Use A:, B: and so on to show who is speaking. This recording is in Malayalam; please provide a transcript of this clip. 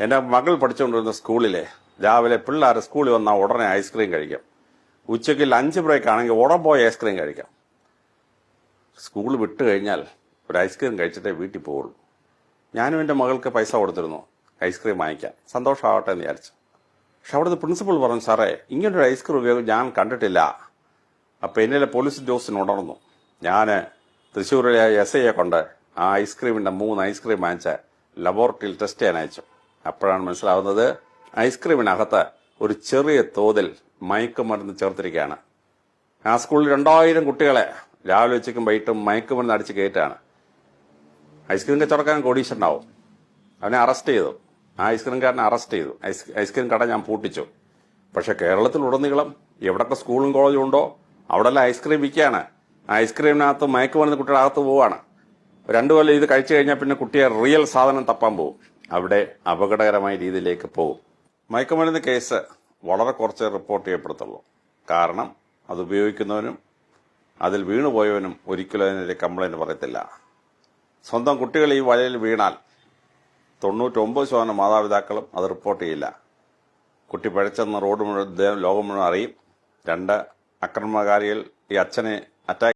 A: എൻ്റെ മകൾ പഠിച്ചുകൊണ്ടിരുന്ന സ്കൂളിലെ രാവിലെ പിള്ളേർ സ്കൂളിൽ വന്നാൽ ഉടനെ ഐസ്ക്രീം കഴിക്കാം. ഉച്ചയ്ക്ക് ലഞ്ച് ബ്രേക്ക് ആണെങ്കിൽ ഉടൻ പോയി ഐസ്ക്രീം കഴിക്കാം. സ്കൂൾ വിട്ട് കഴിഞ്ഞാൽ ഒരു ഐസ്ക്രീം കഴിച്ചിട്ടേ വീട്ടിൽ പോവുള്ളൂ. ഞാനും എൻ്റെ മകൾക്ക് പൈസ കൊടുത്തിരുന്നു ഐസ്ക്രീം വാങ്ങിക്കാൻ, സന്തോഷമാവട്ടെ എന്ന് വിചാരിച്ചു. പക്ഷെ അവിടുന്ന് പ്രിൻസിപ്പൾ പറഞ്ഞു, സാറേ ഇങ്ങനൊരു ഐസ്ക്രീം ഉപയോഗം ഞാൻ കണ്ടിട്ടില്ല. അപ്പം എന്നിലെ പോലീസ് ഉദ്യോഗസ്ഥന് ഉണർന്നു. ഞാൻ തൃശ്ശൂരിലെ SIയെ കൊണ്ട് ആ ഐസ്ക്രീമിൻ്റെ 3 ഐസ്ക്രീം വാങ്ങിച്ച് ലബോറട്ടറിയിൽ ടെസ്റ്റ് ചെയ്യാൻ അയച്ചു. അപ്പോഴാണ് മനസ്സിലാവുന്നത് ഐസ്ക്രീമിനകത്ത് ഒരു ചെറിയ തോതിൽ മയക്കുമരുന്ന് ചേർത്തിരിക്കുകയാണ്. ആ സ്കൂളിൽ 2000 കുട്ടികളെ രാവിലെ ഉച്ചയ്ക്കും വൈകിട്ടും മയക്കുമരുന്ന് അടിച്ച് കയറ്റാണ്. ഐസ്ക്രീം കച്ചവടക്കാരൻ കോടീശ്വരനാവും. അവനെ അറസ്റ്റ് ചെയ്തു. ആ ഐസ്ക്രീംകാരനെ അറസ്റ്റ് ചെയ്തു. ഐസ്ക്രീം കട ഞാൻ പൂട്ടിച്ചു. പക്ഷെ കേരളത്തിലുടനീളം എവിടൊക്കെ സ്കൂളും കോളേജും ഉണ്ടോ അവിടെല്ലാം ഐസ്ക്രീം വിൽക്കുകയാണ്. ആ ഐസ്ക്രീമിനകത്ത് മയക്കുമരുന്ന് കുട്ടിയുടെ അകത്ത് പോവാണ്. 2 കൊല്ലം ഇത് കഴിച്ചു കഴിഞ്ഞാൽ പിന്നെ കുട്ടിയെ റിയൽ സാധനം തപ്പാൻ പോകും. അവിടെ അപകടകരമായ രീതിയിലേക്ക് പോകും. മയക്കുമരുന്ന് കേസ് വളരെ കുറച്ച് റിപ്പോർട്ട് ചെയ്യപ്പെടുത്തുള്ളൂ. കാരണം അത് ഉപയോഗിക്കുന്നവനും അതിൽ വീണുപോയവനും ഒരിക്കലും അതിനെതിരെ കംപ്ലൈന്റ് പറയത്തില്ല. സ്വന്തം കുട്ടികൾ ഈ വലയിൽ വീണാൽ 99% മാതാപിതാക്കളും അത് റിപ്പോർട്ട് ചെയ്യില്ല. കുട്ടി പഴച്ചെന്ന് റോഡ് മുഴുവൻ ലോകം മുഴുവൻ അറിയും. 2 അക്രമകാരികൾ ഈ അച്ഛനെ അറ്റാക്ക്